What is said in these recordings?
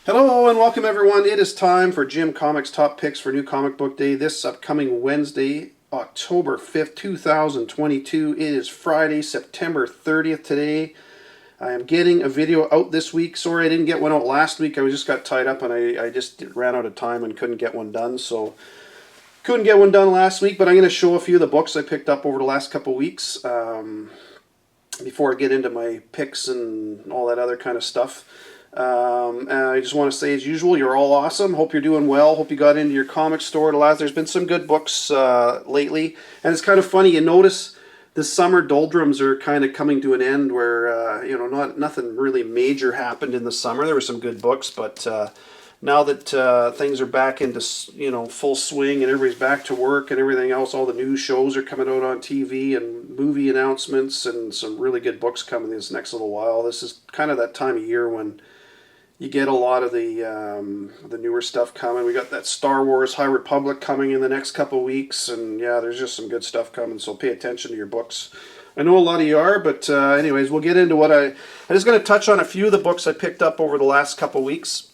Hello and welcome everyone. It is time for Jim Comics Top Picks for New Comic Book Day this upcoming Wednesday, October 5th, 2022. It is Friday, September 30th today. I am getting a video out this week. Sorry I didn't get one out last week. I just got tied up and I just ran out of time and couldn't get one done. So couldn't get one done last week, but I'm going to show a few of the books I picked up over the last couple weeks before I get into my picks and all that other kind of stuff. And I just want to say, as usual, you're all awesome. Hope you're doing well. Hope you got into your comic store. There's been some good books lately, and it's kind of funny. You notice the summer doldrums are kind of coming to an end, where nothing really major happened in the summer. There were some good books, but now that things are back into full swing and everybody's back to work and everything else, all the new shows are coming out on TV and movie announcements and some really good books coming this next little while. This is kind of that time of year when you get a lot of the newer stuff coming. We got that Star Wars High Republic coming in the next couple of weeks, and yeah, there's just some good stuff coming, so pay attention to your books. I know a lot of you are, but anyways, we'll get into I'm just going to touch on a few of the books I picked up over the last couple of weeks,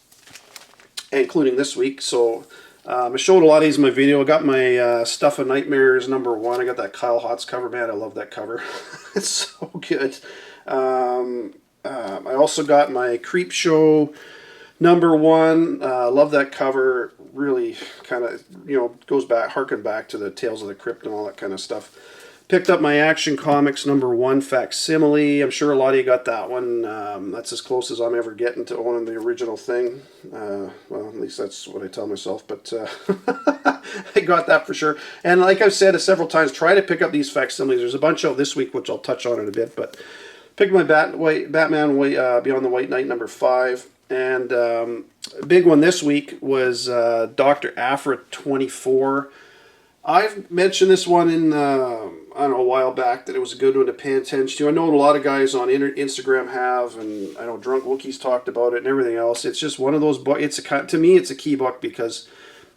including this week. So I showed a lot of these in my video. I got my Stuff of Nightmares #1. I got that Kyle Hotz cover. Man, I love that cover. It's so good. I also got my Creep Show #1. Love that cover. Really kind of, harken back to the Tales of the Crypt and all that kind of stuff. Picked up my Action Comics #1 Facsimile. I'm sure a lot of you got that one. That's as close as I'm ever getting to owning the original thing. Well, at least that's what I tell myself, but I got that for sure. And like I've said several times, try to pick up these facsimiles. There's a bunch out this week, which I'll touch on in a bit, but picked my Batman Beyond the White Knight #5. And a big one this week was Dr. Aphra 24. I've mentioned this one in, a while back, that it was a good one to pay attention to. I know a lot of guys on Instagram have, and I know Drunk Wookie's talked about it and everything else. It's just one of those books. To me, it's a key book because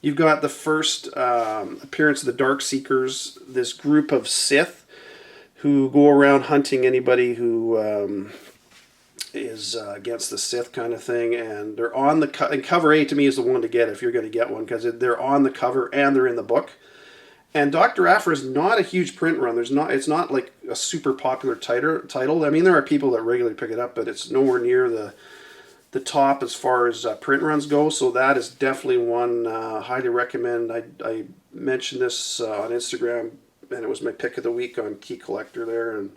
you've got the first appearance of the Dark Seekers, this group of Sith who go around hunting anybody who is against the Sith kind of thing, and they're on the and cover A to me is the one to get if you're going to get one, because they're on the cover and they're in the book. And Dr. Aphra is not a huge print run. It's not like a super popular title. I mean, there are people that regularly pick it up, but it's nowhere near the top as far as print runs go. So that is definitely one highly recommend. I mentioned this on Instagram, and it was my pick of the week on Key Collector there. And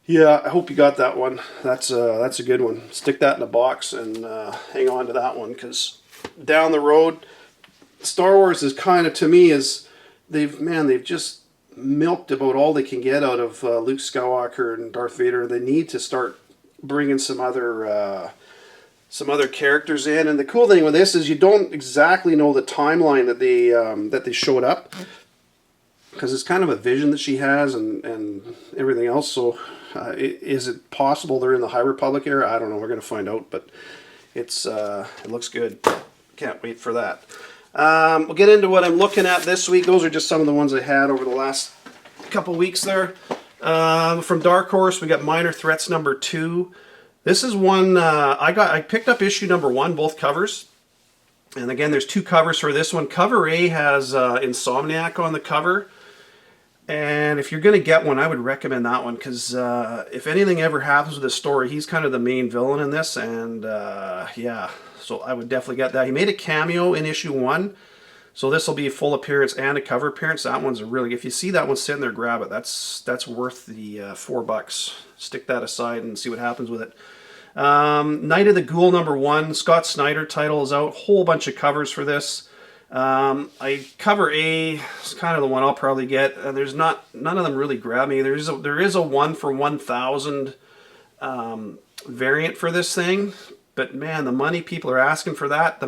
yeah, I hope you got that one. That's a good one. Stick that in a box and hang on to that one, because down the road, Star Wars is kind of, to me, they've just milked about all they can get out of Luke Skywalker and Darth Vader. They need to start bringing some other characters in. And the cool thing with this is you don't exactly know the timeline that they showed up, because it's kind of a vision that she has and everything else. So is it possible they're in the High Republic era? I don't know. We're going to find out, but it looks good. Can't wait for that. We'll get into what I'm looking at this week. Those are just some of the ones I had over the last couple weeks there. From Dark Horse, we got Minor Threats #2. This is one I picked up issue #1, both covers. And again, there's two covers for this one. Cover A has Insomniac on the cover. And if you're going to get one, I would recommend that one, because if anything ever happens with this story, he's kind of the main villain in this. And yeah, so I would definitely get that. He made a cameo in issue 1, so this will be a full appearance and a cover appearance. That one's if you see that one sitting there, grab it. That's worth the $4. Stick that aside and see what happens with it. Night of the Ghoul #1, Scott Snyder title is out. Whole bunch of covers for this. Cover A is kind of the one I'll probably get. There's none of them really grab me. There is a 1 for 1,000 variant for this thing, but man, the money people are asking for that,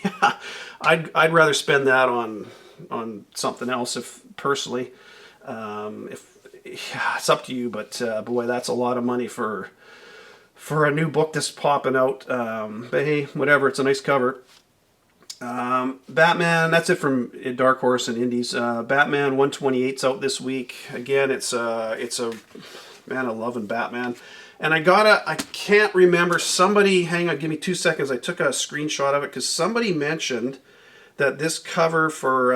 yeah, I'd rather spend that on something else, if personally. Yeah, it's up to you, but boy, that's a lot of money for a new book that's popping out. But hey, whatever, it's a nice cover. Batman, that's it from Dark Horse and Indies. Batman 128's out this week. Again, it's a man, I'm loving Batman. And I can't remember, somebody, hang on, give me 2 seconds. I took a screenshot of it because somebody mentioned that this cover for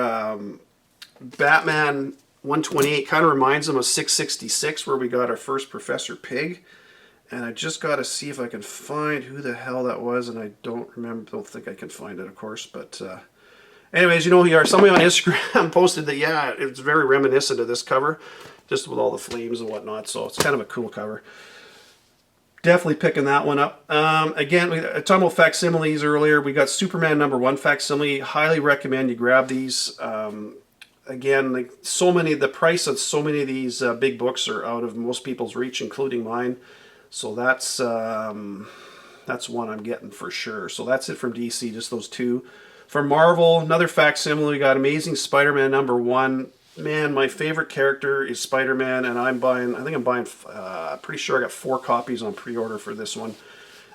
Batman 128 kind of reminds them of 666, where we got our first Professor Pig. And I just got to see if I can find who the hell that was, and I don't think I can find it, of course. But anyways, you know who you are. Somebody on Instagram posted that, yeah, it's very reminiscent of this cover, just with all the flames and whatnot. So it's kind of a cool cover. Definitely picking that one up. Again, we talked about facsimiles earlier. We got Superman #1 facsimile. Highly recommend you grab these. Again, like the price of so many of these big books are out of most people's reach, including mine. So that's one I'm getting for sure. So that's it from DC, just those two. From Marvel, another facsimile. We got Amazing Spider-Man #1. Man, my favorite character is Spider-Man, and I'm pretty sure I got 4 copies on pre-order for this one.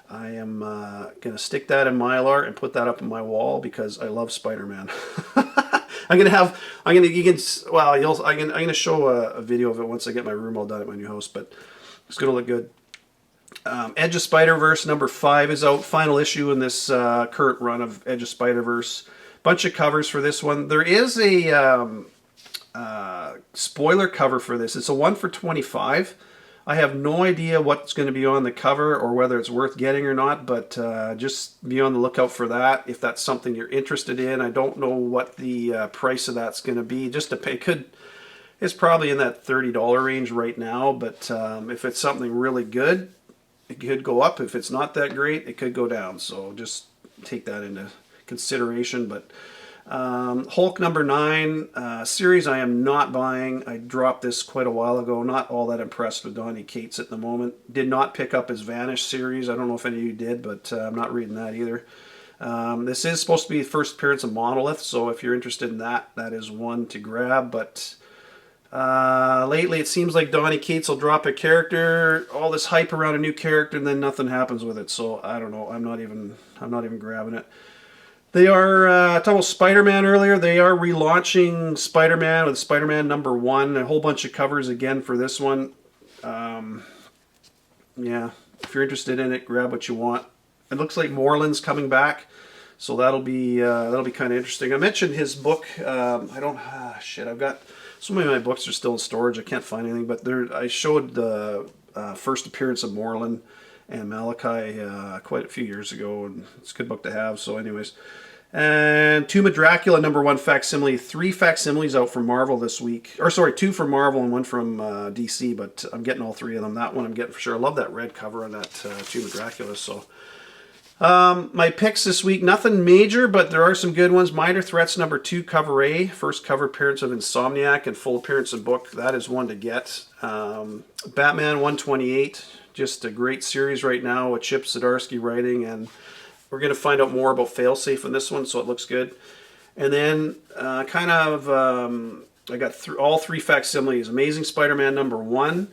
I am going to stick that in Mylar and put that up on my wall because I love Spider-Man. I'm going to show a video of it once I get my room all done at my new house, but it's going to look good. Edge of Spider-Verse #5 is out. Final issue in this current run of Edge of Spider-Verse. Bunch of covers for this one. There is a spoiler cover for this. It's a 1 for 25. I have no idea what's going to be on the cover or whether it's worth getting or not, but just be on the lookout for that if that's something you're interested in. I don't know what the price of that's going to be. Just to pay, it's probably in that $30 range right now, but if it's something really good, it could go up. If it's not that great, it could go down. So just take that into consideration. But Hulk #9 series I am not buying. I dropped this quite a while ago. Not all that impressed with Donny Cates at the moment. Did not pick up his Vanish series. I don't know if any of you did, but I'm not reading that either. This is supposed to be the first appearance of Monolith, so if you're interested in that, that is one to grab. But lately it seems like Donny Cates will drop a character, all this hype around a new character, and then nothing happens with it. So I don't know. I'm not even grabbing it. They are talking about Spider-Man earlier. They are relaunching Spider-Man with Spider-Man #1. A whole bunch of covers again for this one. Yeah, if you're interested in it, grab what you want. It looks like Moreland's coming back, so that'll be kind of interesting. I mentioned his book. I've got so many of my books are still in storage. I can't find anything, but I showed the first appearance of Moreland and Malachi quite a few years ago, and it's a good book to have. So anyways, and Tomb of Dracula #1 facsimile. 3 facsimiles out from Marvel this week, or sorry, 2 from Marvel and 1 from DC, but I'm getting all 3 of them. That one I'm getting for sure. I love that red cover on that Tomb of Dracula. So my picks this week, nothing major, but there are some good ones. Minor Threats #2 cover A, first cover appearance of Insomniac and full appearance of book. That is one to get. Batman 128. Just a great series right now with Chip Zdarsky writing, and we're going to find out more about Failsafe in this one, so it looks good. And then I got all 3 facsimiles. Amazing Spider-Man #1,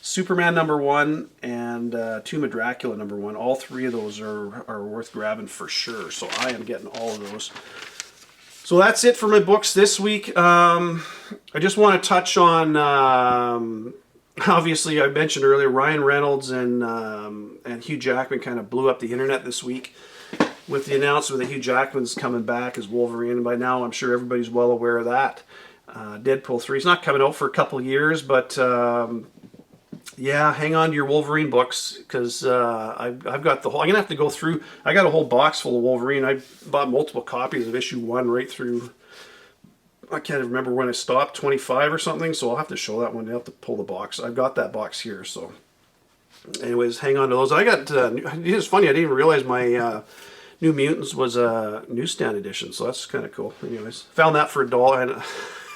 Superman #1, and Tomb of Dracula #1. All 3 of those are worth grabbing for sure, so I am getting all of those. So that's it for my books this week. I just want to touch on... obviously, I mentioned earlier, Ryan Reynolds and Hugh Jackman kind of blew up the internet this week with the announcement that Hugh Jackman's coming back as Wolverine. And by now, I'm sure everybody's well aware of that. Deadpool 3 is not coming out for a couple of years, but yeah, hang on to your Wolverine books because I've got the whole. I'm gonna have to go through. I got a whole box full of Wolverine. I bought multiple copies of issue 1 right through. I can't remember when I stopped, 25 or something, so I'll have to show that one. I'll have to pull the box. I've got that box here, so anyways, hang on to those. I got, it's funny, I didn't even realize my New Mutants was a newsstand edition, so that's kind of cool. Anyways, found that for $1, and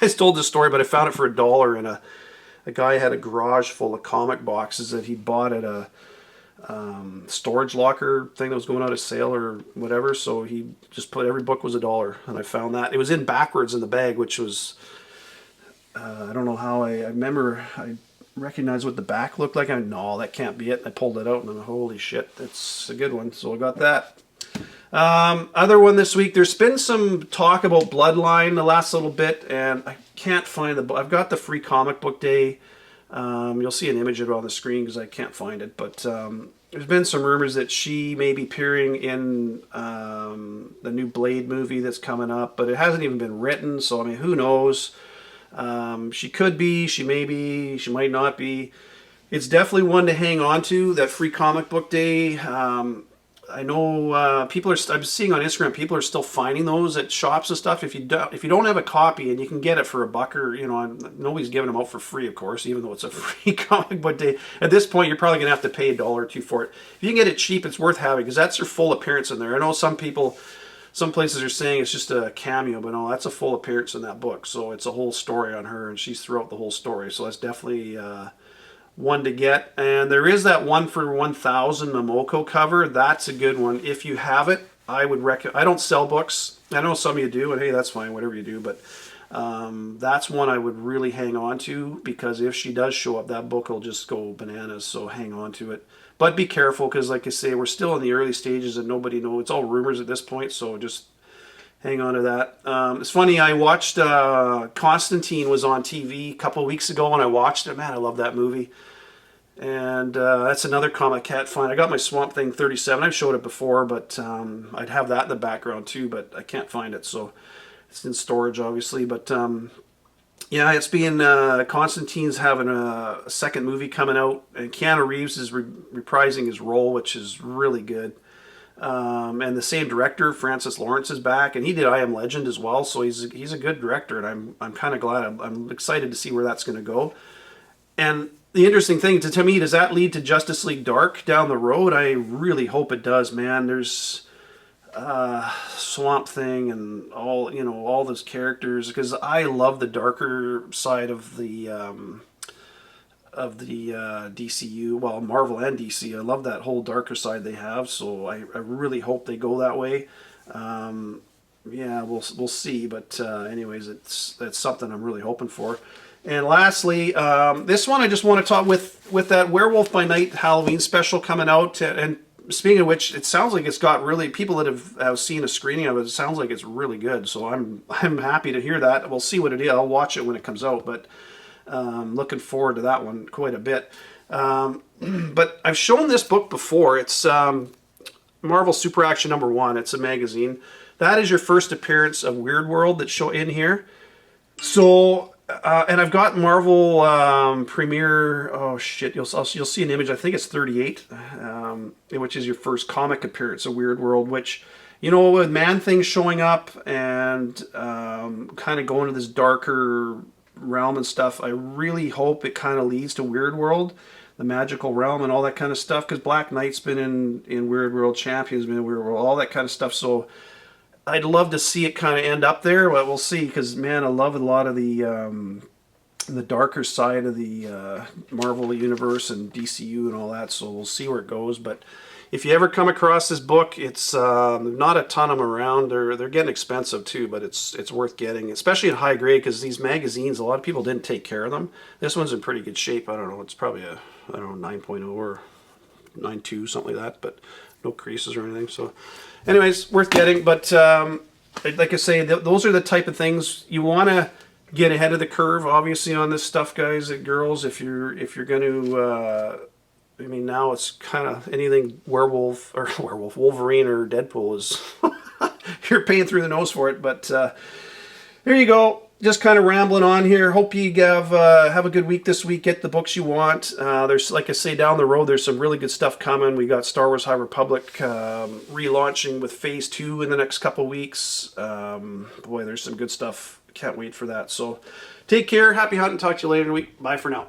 I told this story, but I found it for $1, and a guy had a garage full of comic boxes that he bought at a storage locker thing that was going out of sale or whatever, so he just put every book was $1, and I found that. It was in backwards in the bag, which was I don't know how. I remember I recognized what the back looked like. No, that can't be it. I pulled it out and I'm holy shit, that's a good one, so I got that. Other one this week, there's been some talk about Bloodline the last little bit, and I can't find I've got the free comic book day You'll see an image of it on the screen because I can't find it, but there's been some rumors that she may be appearing in the new Blade movie that's coming up, but it hasn't even been written, so I mean, who knows? She could be, she may be, she might not be. It's definitely one to hang on to, that Free Comic Book Day. I know people are. I'm seeing on Instagram people are still finding those at shops and stuff. If you don't have a copy and you can get it for $1, or nobody's giving them out for free, of course, even though it's a free comic book day. At this point, you're probably gonna have to pay $1 or $2 for it. If you can get it cheap, it's worth having because that's her full appearance in there. I know some places are saying it's just a cameo, but no, that's a full appearance in that book. So it's a whole story on her, and she's throughout the whole story. So that's definitely one to get. And there is that 1 for 1,000 Momoko cover. That's a good one. If you have it, I would recommend. I don't sell books. I know some of you do, and hey, that's fine, whatever you do. But that's one I would really hang on to because if she does show up, that book will just go bananas. So hang on to it. But be careful because, like I say, we're still in the early stages and nobody knows. It's all rumors at this point, so just hang on to that. It's funny, I watched Constantine was on TV a couple of weeks ago and I watched it. Man, I love that movie. And that's another comic I can't find. I got my Swamp Thing 37. I've showed it before, but I'd have that in the background too, but I can't find it. So it's in storage, obviously. But yeah, it's being Constantine's having a second movie coming out, and Keanu Reeves is reprising his role, which is really good. And the same director, Francis Lawrence, is back, and he did I Am Legend as well. So he's a good director, and I'm kind of glad. I'm excited to see where that's going to go. And the interesting thing to me, does that lead to Justice League Dark down the road? I really hope it does, man. There's Swamp Thing and all those characters, because I love the darker side of the DCU, well, Marvel and DC. I love that whole darker side they have, so I really hope they go that way. Yeah, we'll see, but anyways, that's something I'm really hoping for. And lastly, this one I just want to talk with that Werewolf by Night Halloween special coming out. And speaking of which, it sounds like it's got really, people that have seen a screening of it, it sounds like it's really good. So I'm happy to hear that. We'll see what it is. I'll watch it when it comes out, but looking forward to that one quite a bit. But I've shown this book before. It's Marvel Super Action #1. It's a magazine. That is your first appearance of Weird World that's show in here. So. And I've got Marvel Premiere. Oh shit! You'll see an image. I think it's 38, which is your first comic appearance of Weird World. Which, with Man-Thing showing up and kind of going to this darker realm and stuff. I really hope it kind of leads to Weird World, the magical realm, and all that kind of stuff. Because Black Knight's been in Weird World, Champion's been in Weird World, all that kind of stuff. So. I'd love to see it kind of end up there, but we'll see. Because man, I love a lot of the darker side of the Marvel universe and DCU and all that. So we'll see where it goes. But if you ever come across this book, it's not a ton of them around. They're getting expensive too, but it's worth getting, especially in high grade. Because these magazines, a lot of people didn't take care of them. This one's in pretty good shape. I don't know. It's probably a 9.0 or 9.2, something like that. But no creases or anything. So. Anyways, worth getting, but like I say, those are the type of things you want to get ahead of the curve. Obviously, on this stuff, guys and girls, if you're going to, I mean, now it's kind of anything Wolverine or Deadpool is you're paying through the nose for it. But there you go. Just kind of rambling on here. Hope you have a good week this week. Get the books you want. There's, like I say, down the road, there's some really good stuff coming. We got Star Wars High Republic relaunching with Phase 2 in the next couple weeks. Boy, there's some good stuff. Can't wait for that. So take care. Happy hunting. Talk to you later in the week. Bye for now.